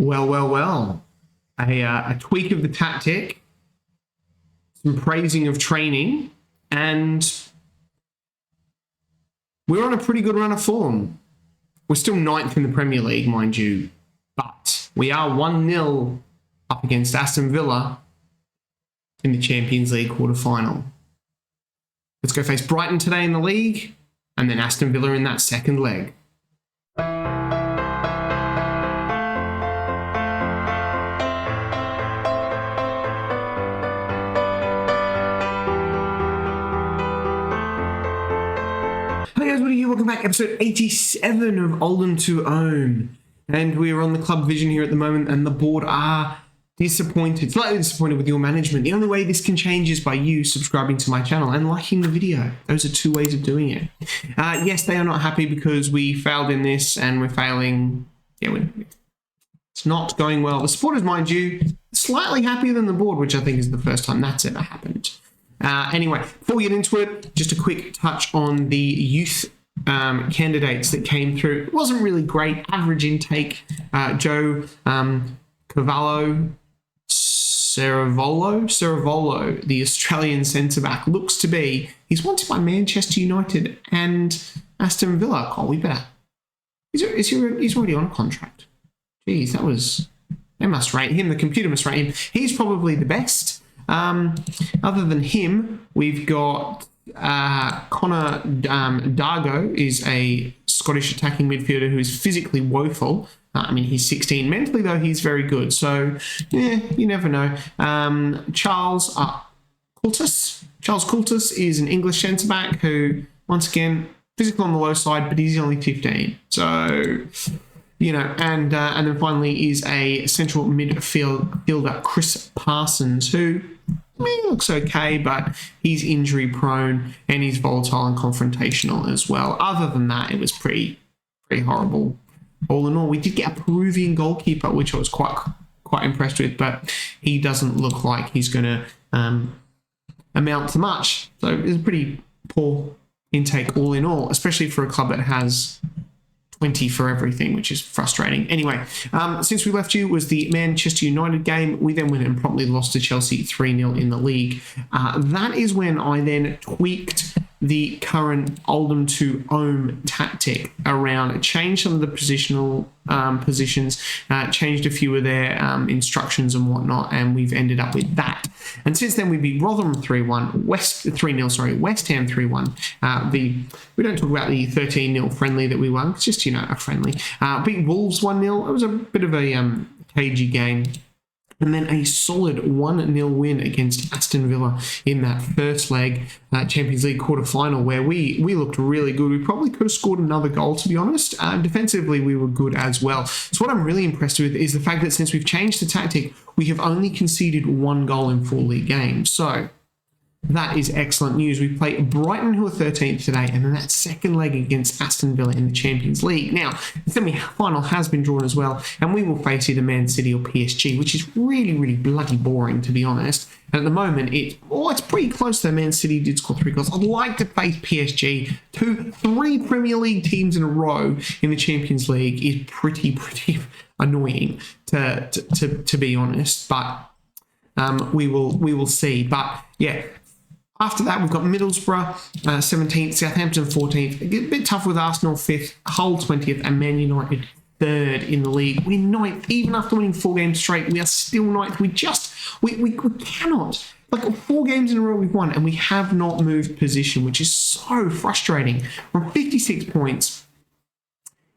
Well. A tweak of the tactic, some praising of training, and we're on a pretty good run of form. We're still 9th in the Premier League, mind you, but we are 1-0 up against Aston Villa in the Champions League quarter-final. Let's go face Brighton today in the league, and then Aston Villa in that second leg. Hey guys, what are you? Welcome back, episode 87 of Oldham to Own. And we're on the club vision here at the moment, and the board are slightly disappointed with your management. The only way this can change is by you subscribing to my channel and liking the video. Those are two ways of doing it. Yes, they are not happy because we failed in this and we're failing. Yeah, it's not going well. The supporters, mind you, slightly happier than the board, which I think is the first time that's ever happened. Anyway, before we get into it, just a quick touch on the youth candidates that came through. It wasn't really great. Average intake. Joe Ceravolo, the Australian centre-back, looks to be, he's wanted by Manchester United and Aston Villa. Oh, we better. He's already on a contract. Jeez, they must rate him. The computer must rate him. He's probably the best. Other than him, we've got Connor Dargo is a Scottish attacking midfielder who is physically woeful. He's 16. Mentally, though, he's very good. So, yeah, you never know. Charles Coultis is an English centre-back who, once again, physical on the low side, but he's only 15. So, and then finally is a central midfielder, Chris Parsons, who looks okay, but he's injury prone and he's volatile and confrontational as well. Other than that, it was pretty horrible. All in all, we did get a Peruvian goalkeeper, which I was quite impressed with, but he doesn't look like he's going to amount to much. So it's a pretty poor intake all in all, especially for a club that has 20 for everything, which is frustrating. Anyway, since we left you was the Manchester United game. We then went and promptly lost to Chelsea 3-0 in the league. That is when I then tweaked the current Oldham to Own tactic around, changed some of the positions, changed a few of their instructions and whatnot, and we've ended up with that. And since then, we beat Rotherham 3-1, West Ham 3-1. We don't talk about the 13-0 friendly that we won. It's just, a friendly. Beat Wolves 1-0. It was a bit of a cagey game. And then a solid 1-0 win against Aston Villa in that first leg Champions League quarter-final, where we looked really good. We probably could have scored another goal, to be honest. Defensively, we were good as well. So what I'm really impressed with is the fact that since we've changed the tactic, we have only conceded 1 goal in 4 league games. So that is excellent news. We play Brighton, who are 13th today, and then that second leg against Aston Villa in the Champions League. Now, the semi-final has been drawn as well, and we will face either Man City or PSG, which is really, really bloody boring, to be honest. And at the moment, it's pretty close, though. Man City did score 3 goals. I'd like to face PSG. 3 Premier League teams in a row in the Champions League is pretty annoying, to be honest. But we will see. But yeah. After that, we've got Middlesbrough 17th, Southampton 14th. A bit tough with Arsenal 5th, Hull 20th, and Man United 3rd in the league. We're 9th. Even after winning 4 games straight, we are still 9th. We cannot. 4 games in a row we've won, and we have not moved position, which is so frustrating. We're on 56 points.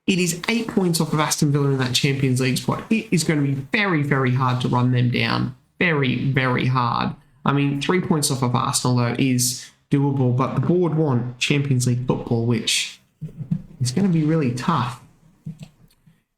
It is 8 points off of Aston Villa in that Champions League spot. It is going to be very, very hard to run them down. Very, very hard. 3 points off of Arsenal, though, is doable, but the board want Champions League football, which is going to be really tough.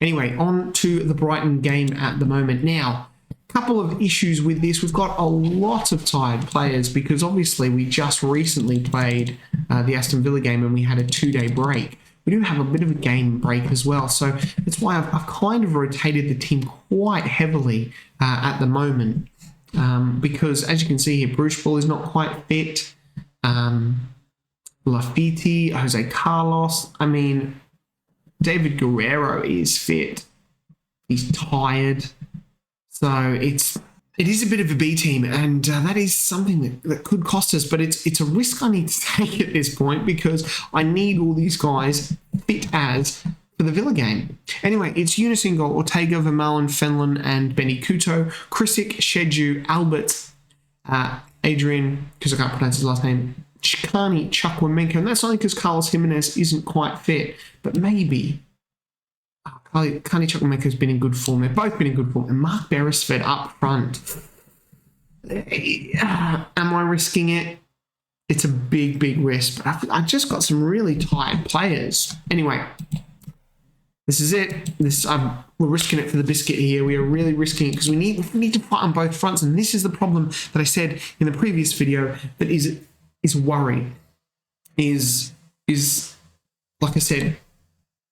Anyway, on to the Brighton game at the moment. Now, a couple of issues with this. We've got a lot of tired players because, obviously, we just recently played the Aston Villa game and we had a 2-day break. We do have a bit of a game break as well, so that's why I've kind of rotated the team quite heavily at the moment. Because as you can see here, Bruce Ball is not quite fit. Lafiti, Jose Carlos. David Guerrero is fit. He's tired. So it is a bit of a B team, and that is something that could cost us, but it's a risk I need to take at this point because I need all these guys fit as for the Villa game. Anyway, it's Eunice in goal, Ortega, Vermaelen, Fenlon, and Benny Couto, Krisic, Sheju, Albert, Adrian, because I can't pronounce his last name, Chikani, Chukwuemeka, and that's only because Carlos Jimenez isn't quite fit, but maybe Carney Chukwuemeka has been in good form. They've both been in good form. And Mark Beresford up front. Am I risking it? It's a big, big risk. But I've just got some really tired players. Anyway, this is it. We're risking it for the biscuit here. We are really risking it because we need to fight on both fronts. And this is the problem that I said in the previous video that is worried. Is like I said,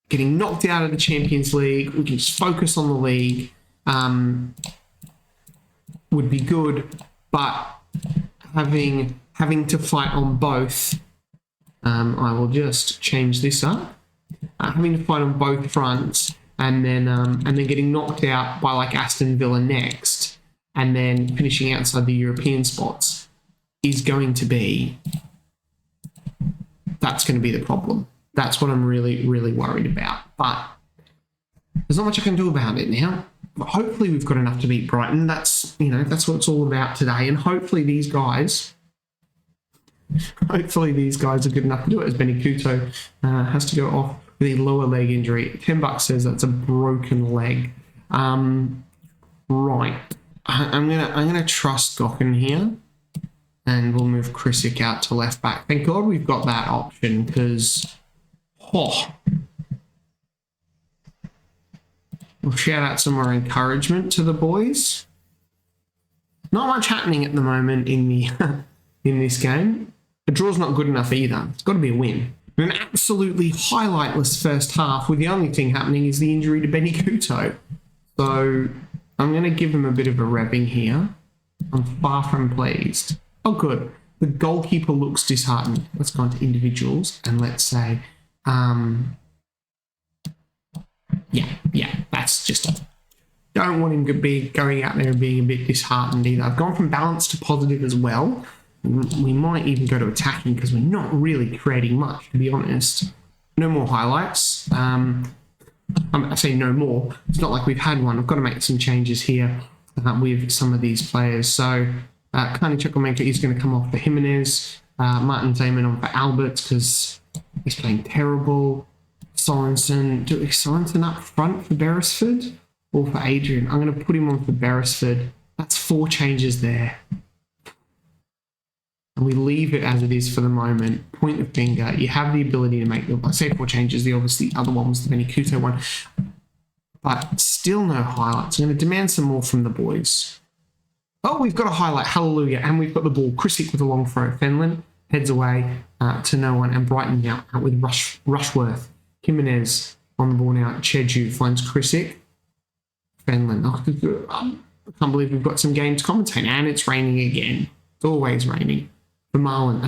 getting knocked out of the Champions League. We can just focus on the league. Would be good, but having to fight on both. I will just change this up. Having to fight on both fronts, and then getting knocked out by like Aston Villa next, and then finishing outside the European spots is going to be. That's going to be the problem. That's what I'm really, really worried about. But there's not much I can do about it now. But hopefully we've got enough to beat Brighton. That's what it's all about today. And hopefully these guys are good enough to do it, as Benny Couto has to go off with a lower leg injury. $10 says that's a broken leg. Right. I'm gonna trust Gokken here. And we'll move Krisic out to left back. Thank God we've got that option because we'll shout out some more encouragement to the boys. Not much happening at the moment in this game. The draw's not good enough either. It's got to be a win. An absolutely highlightless first half with the only thing happening is the injury to Benny Couto. So I'm going to give him a bit of a revving here. I'm far from pleased. Oh, good. The goalkeeper looks disheartened. Let's go into individuals and let's say, that's just don't want him to be going out there and being a bit disheartened either. I've gone from balance to positive as well. We might even go to attacking because we're not really creating much, to be honest. No more highlights. I say no more. It's not like we've had one. I've got to make some changes here with some of these players. So Carney Chukwuemeka is going to come off for Jimenez. Martin Zeman on for Albert because he's playing terrible. Sorensen up front for Beresford or for Adrian? I'm going to put him on for Beresford. That's 4 changes there. And we leave it as it is for the moment. Point the finger. You have the ability to make, I say 4 changes. The other one was the Benny Couto one. But still no highlights. I'm going to demand some more from the boys. Oh, we've got a highlight. Hallelujah. And we've got the ball. Krisic with a long throw. Fenlon heads away to no one. And Brighton now out with Rushworth. Jimenez on the ball now. Cheju finds Krisic. Fenlon. I can't believe we've got some games commentating. And it's raining again. It's always raining. For Marlon. I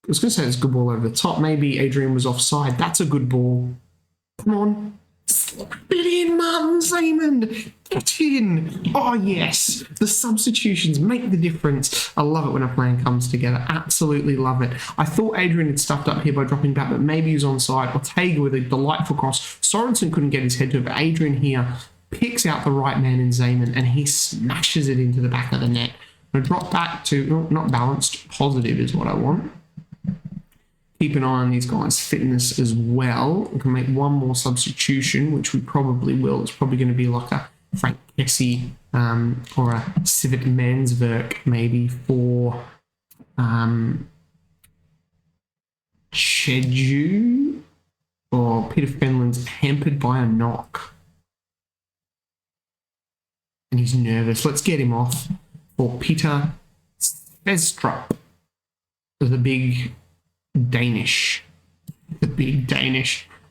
was going to say it's a good ball over the top. Maybe Adrian was offside. That's a good ball. Come on. Slap it in, Martin Zeman. Get in. Oh, yes. The substitutions make the difference. I love it when a plan comes together. Absolutely love it. I thought Adrian had stuffed up here by dropping back, but maybe he was onside. Ortega with a delightful cross. Sorensen couldn't get his head to it, but Adrian here picks out the right man in Zeman, and he smashes it into the back of the net. I'm going to drop back to, not balanced, positive is what I want. Keep an eye on these guys' fitness as well. We can make one more substitution, which we probably will. It's probably going to be like a Frank Kessie or a Civet Mansverk maybe for Cheju, or Peter Fenlon's hampered by a knock. And he's nervous. Let's get him off for Peter Svestrup, the big Danish.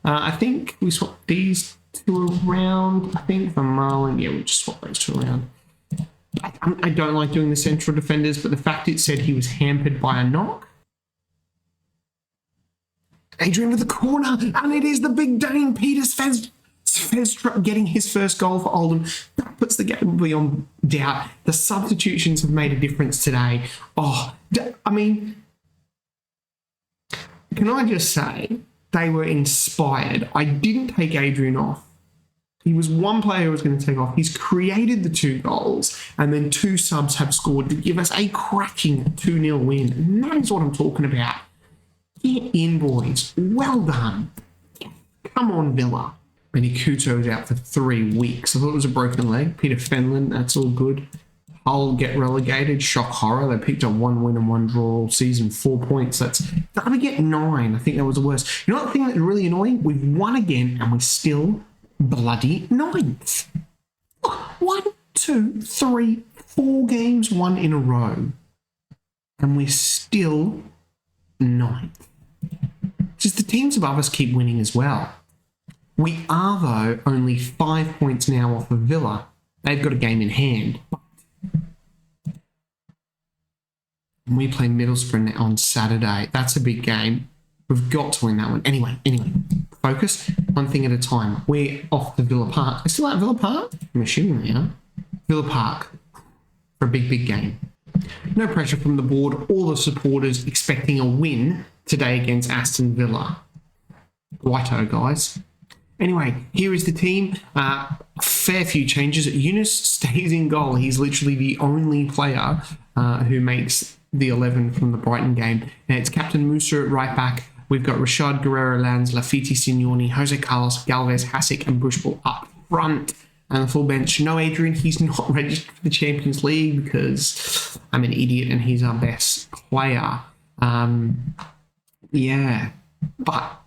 I think we swapped these 2 around. I think for Marlon, yeah, we'll just swap those 2 around. I don't like doing the central defenders, but the fact it said he was hampered by a knock. Adrian to the corner, and it is the big Dane, Peter Fez getting his first goal for Oldham, that puts the game beyond doubt. The substitutions have made a difference today. Oh, I mean, can I just say, they were inspired. I didn't take Adrian off. He was one player who was going to take off. He's created the 2 goals, and then 2 subs have scored to give us a cracking 2-0 win. And that is what I'm talking about. Get in, boys. Well done. Come on, Villa. Benny Couto is out for 3 weeks. I thought it was a broken leg. Peter Fenlon, that's all good. Hull get relegated. Shock horror. They picked up 1 win and 1 draw all season, 4 points. They're going to get 9. I think that was the worst. You know what the thing that's really annoying? We've won again, and we're still bloody 9th. 1, 2, 3, 4 games won in a row, and we're still 9th. Just the teams above us keep winning as well. We are, though, only 5 points now off of Villa. They've got a game in hand. We play Middlesbrough on Saturday. That's a big game. We've got to win that one. Anyway, focus. One thing at a time. We're off to Villa Park. Are still at Villa Park? I'm assuming they are. Villa Park for a big game. No pressure from the board. All the supporters expecting a win today against Aston Villa. Righto, guys. Anyway, here is the team. Fair few changes. Yunus stays in goal. He's literally the only player who makes the 11 from the Brighton game. Now, it's Captain Musa at right back. We've got Rashad Guerrero-Lanz, Lafiti Signoni, Jose Carlos, Galvez, Hasek, and Bushball up front. And the full bench, no Adrian. He's not registered for the Champions League because I'm an idiot and he's our best player. Yeah. But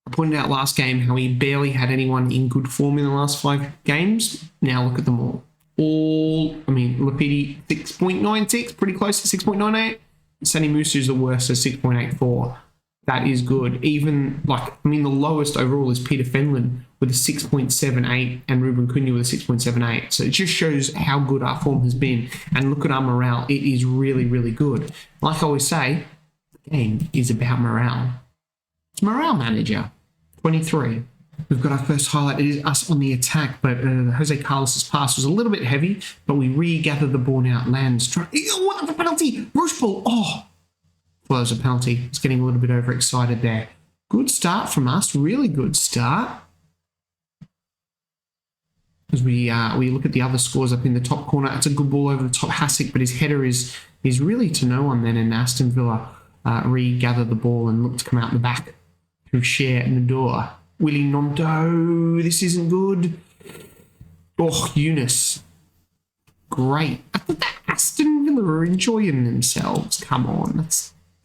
I pointed out last game how he barely had anyone in good form in the last 5 games. Now look at them all. Lafiti 6.96, pretty close to 6.98. Sani Musa is the worst at 6.84. That is good. Even, the lowest overall is Peter Fenlon with a 6.78 and Ruben Cunha with a 6.78. So it just shows how good our form has been. And look at our morale. It is really, really good. Like I always say, the game is about morale. It's Morale Manager 23. We've got our first highlight. It is us on the attack, but Jose Carlos's pass was a little bit heavy, but we regather the ball now. Lands. What a penalty! Bruce ball. Oh! Well, there's a penalty. It's getting a little bit overexcited there. Good start from us. Really good start. As we look at the other scores up in the top corner, it's a good ball over the top. Hasek, but his header is really to no one then, and Aston Villa regather the ball and look to come out the back through Cher and the door. Willie Nondo, this isn't good. Oh, Yunus. Great. I thought that Aston Villa were enjoying themselves. Come on.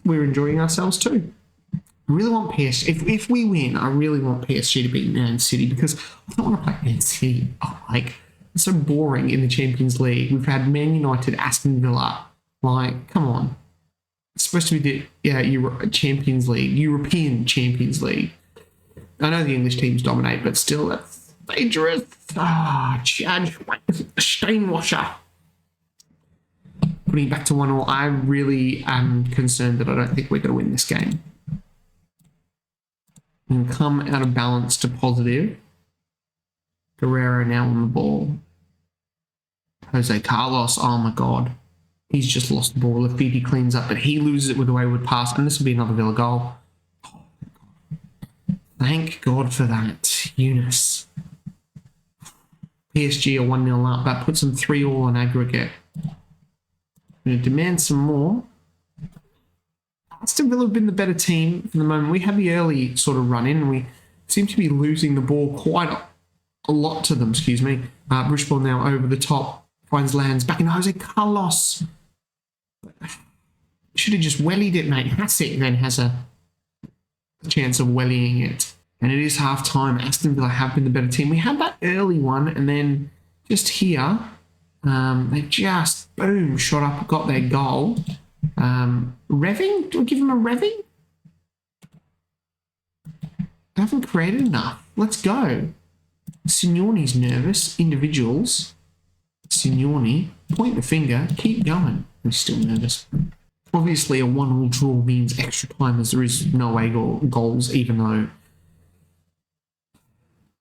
We're enjoying ourselves too. I really want PSG. If we win, I really want PSG to beat Man City because I don't want to play Man City. It's so boring in the Champions League. We've had Man United, Aston Villa. Come on. It's supposed to be the Champions League, European Champions League. I know the English teams dominate, but still, that's dangerous. Chad Steinwasher. Putting it back to 1-1, I really am concerned that I don't think we're going to win this game. And come out of balance to positive. Guerrero now on the ball. Jose Carlos, oh my God. He's just lost the ball. Lafiti cleans up, but he loses it with a wayward pass, and this will be another Villa goal. Thank God for that, Yunus. PSG are 1-0 up. That puts them 3-3 on aggregate. I'm going to demand some more. Aston Villa have been the better team for the moment. We had the early sort of run in, and we seem to be losing the ball quite a lot to them, Bushball now over the top. Finds Lands back in Jose Carlos. Should have just wellied it, mate. Hasek then has a chance of wellying it. And it is half time. Aston Villa have been the better team. We had that early one, and then just here, they just, boom, shot up, got their goal. Revving? Do we give him a revving? I haven't created enough. Let's go. Signoni's nervous. Individuals. Signoni, point the finger, keep going. I'm still nervous. Obviously, a 1-1 draw means extra time as there is no away goals, even though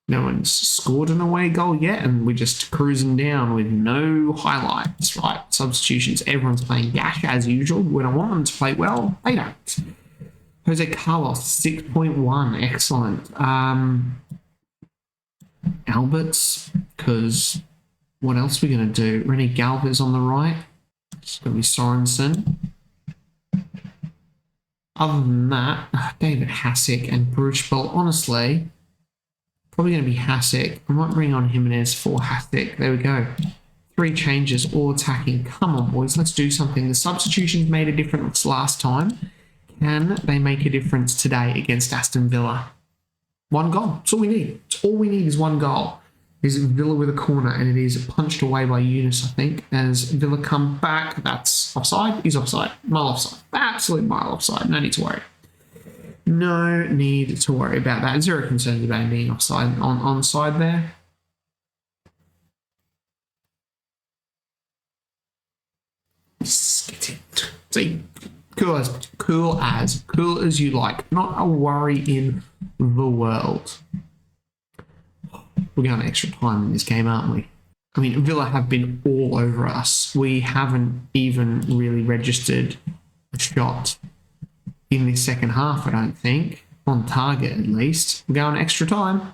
No one's scored an away goal yet, and we're just cruising down with no highlights, right? Substitutions, everyone's playing gash as usual. When I want them to play well, they don't. Jose Carlos, 6.1, excellent. Alberts, because what else are we going to do? Rennie Galvez on the right. It's going to be Sorensen. Other than that, David Hassick and Bruce Bell, honestly, probably going to be Hassick. I might bring on Jimenez for Hassick. There we go. 3 changes, all attacking. Come on, boys, let's do something. The substitutions made a difference last time. Can they make a difference today against Aston Villa? 1 goal. That's all we need. It's all we need is 1 goal. Is Villa with a corner, and it is punched away by Eunice, I think, as Villa come back. That's offside. He's offside. Mile offside. Absolute mile offside. No need to worry. No need to worry about that. 0 concerns about him being offside onside there. See, cool as you like. Not a worry in the world. We're going extra time in this game, aren't we? I mean, Villa have been all over us. We haven't even really registered a shot in this second half, I don't think. On target, at least. We're going extra time.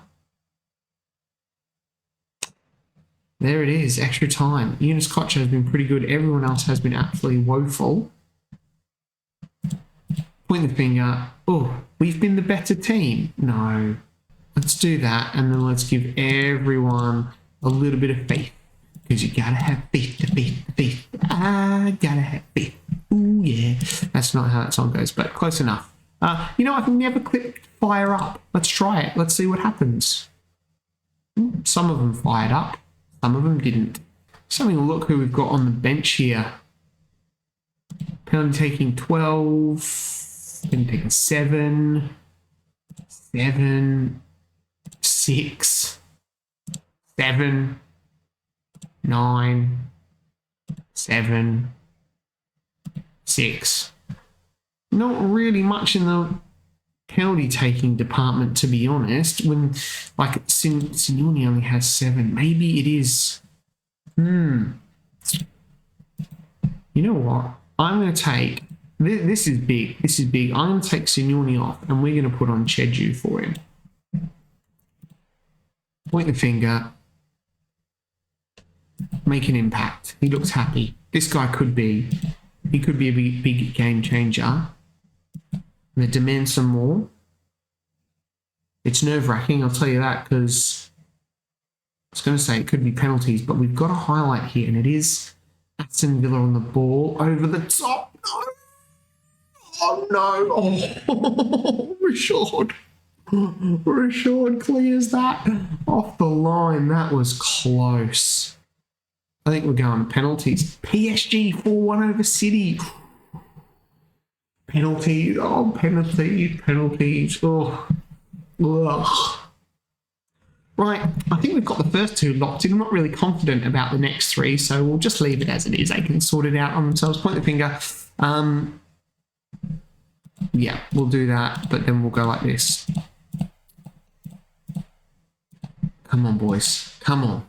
There it is, extra time. Eunice Kocher has been pretty good. Everyone else has been absolutely woeful. Point the finger. Oh, we've been the better team. No. Let's do that, and then let's give everyone a little bit of faith. Because you gotta have faith. I gotta have faith. Ooh, yeah. That's not how that song goes, but close enough. You know, I've never clicked fire up. Let's try it. Let's see what happens. Some of them fired up. Some of them didn't. Just having a look who we've got on the bench here. Penalty taking 12. Penalty taking 7. 6, 7, 9, 7, 6. Not really much in the penalty taking department, to be honest. When like Signoni only has 7, maybe it is. You know what? I'm going to take. This is big. This is big. I'm going to take Signoni off, and we're going to put on Cheju for him. Point the finger. Make an impact. He looks happy. This guy could be. He could be a big game changer. I'm going to demand some more. It's nerve-wracking, I'll tell you that, because I was going to say it could be penalties, but we've got a highlight here, and it is Aston Villa on the ball over the top. No. Oh, no. Oh, Rashad clears that off the line. That was close. I think we're going penalties. PSG 4-1 over City. Penalties. Oh, penalties. Oh. Ugh. Right, I think we've got the first 2 locked in. I'm not really confident about the next 3, so we'll just leave it as it is. They can sort it out on themselves. Point the finger. Yeah, we'll do that, but then we'll go like this. Come on, boys. Come on.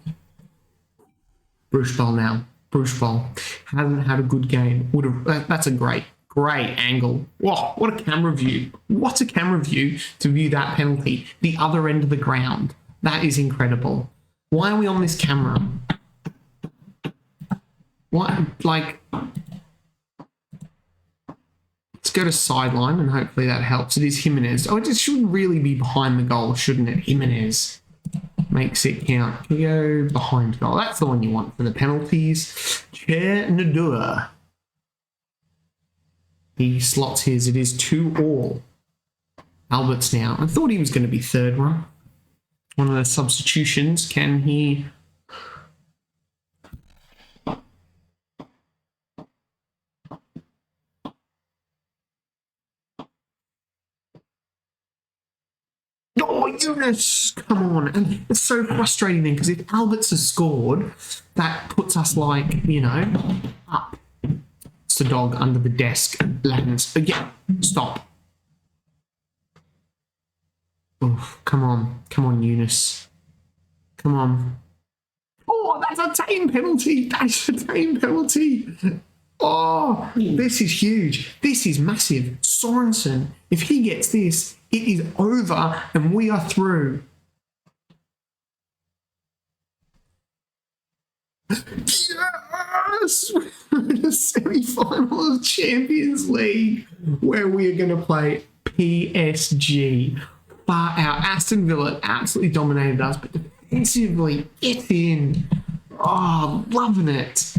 Bruce Ball now. Bruce Ball hasn't had a good game. That's a great angle. Whoa, what a camera view. What a camera view to view that penalty. The other end of the ground. That is incredible. Why are we on this camera? What, like... Let's go to sideline, and hopefully that helps. It is Jimenez. Oh, it just should really be behind the goal, shouldn't it? Jimenez makes it count. Can we go behind goal? That's the one you want for the penalties. Chair Nadua. He slots his. It is 2-all. Alberts now. I thought he was going to be third one. One of the substitutions. Can he... Oh, Eunice! Come on. And it's so frustrating then, because if Alberts has scored, that puts us like, you know, up. It's the dog under the desk and lands. Again, stop. Oh, come on. Come on, Eunice. Come on. Oh, that's a team penalty. That's a team penalty. Oh, this is huge. This is massive. Sorensen, if he gets this, it is over and we are through. Yes! We're in the semi-final of Champions League where we are going to play PSG. Far out. Aston Villa absolutely dominated us, but defensively, get in. Oh, loving it.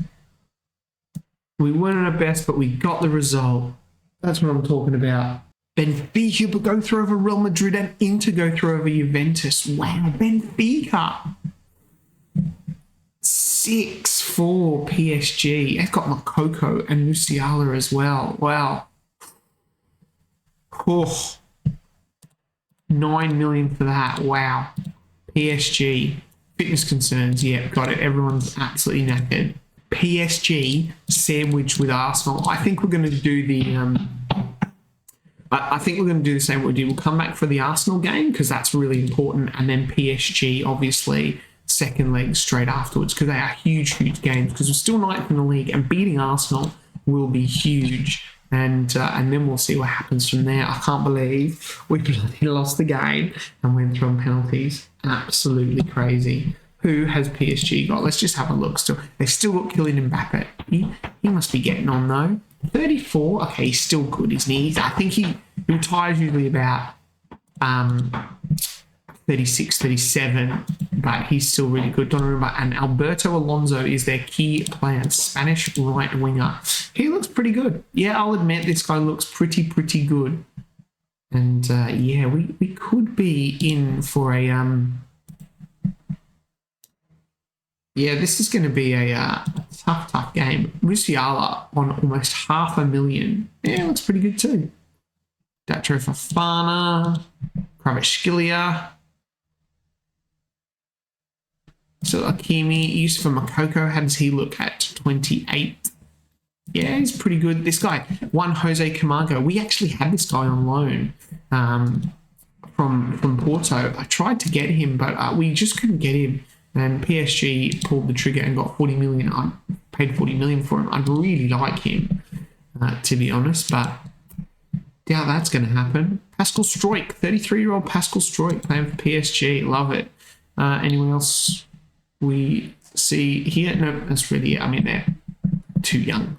We weren't at our best, but we got the result. That's what I'm talking about. Benfica but go through over Real Madrid and Inter go through over Juventus. Wow, Benfica. 6-4 PSG. They've got Makoko and Musiala as well. Wow. Oh. 9 million for that. Wow. PSG. Fitness concerns. Yeah, got it. Everyone's absolutely knackered. PSG sandwiched with Arsenal. I think we're going to do the I think we're going to do the same what we did. We'll come back for the Arsenal game because that's really important, and then PSG obviously second leg straight afterwards because they are huge games because we're still ninth in the league and beating Arsenal will be huge, and then we'll see what happens from there. I can't believe we lost the game and went through on penalties. Absolutely crazy. Who has PSG got? Let's just have a look. Still, they still got Kylian Mbappe. He must be getting on though. 34. Okay, he's still good, isn't he? I think he retires usually about 36, 37, but he's still really good. Donnarumma and Alberto Alonso is their key player, Spanish right winger. He looks pretty good. Yeah, I'll admit this guy looks pretty good. And yeah, we could be in for a yeah, this is going to be a tough game. Musiala on almost 500,000. Yeah, looks pretty good too. Datro Fofana, Kvaratskhelia. So Akimi, Yusufa Makoko, how does he look at 28? Yeah, he's pretty good. This guy, Jose Camargo, we actually had this guy on loan from Porto. I tried to get him, but we just couldn't get him. And PSG pulled the trigger and got 40 million. I paid 40 million for him. I'd really like him, to be honest, but doubt that's going to happen. Pascal Struijk, 33-year-old Pascal Struijk playing for PSG. Love it. Anyone else we see here? No, that's really it. I mean, they're too young.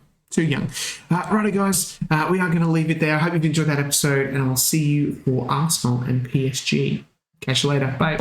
Righto, guys. We are going to leave it there. I hope you've enjoyed that episode, and I'll see you for Arsenal and PSG. Catch you later. Bye.